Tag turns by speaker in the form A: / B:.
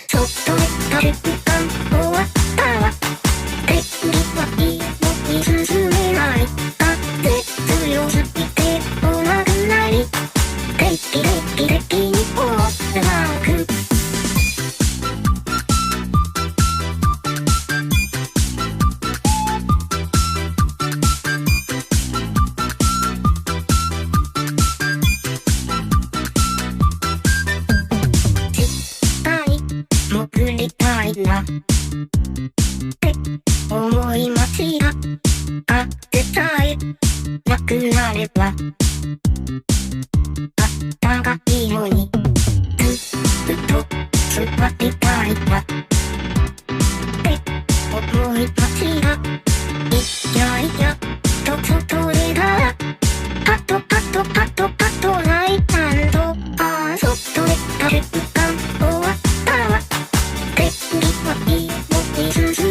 A: そっと寝た瞬間終わったわ。天気はいいのに進めない。風強すぎて来なくない。定期的に終わってなく。潜りたいなって思いますが、風さえなくなればあったかいのに、ずっと座りたいなって思いますが、いやいやと外出たらパトライタンド、そっと寝た瞬間終わったわ。天気はいいのに進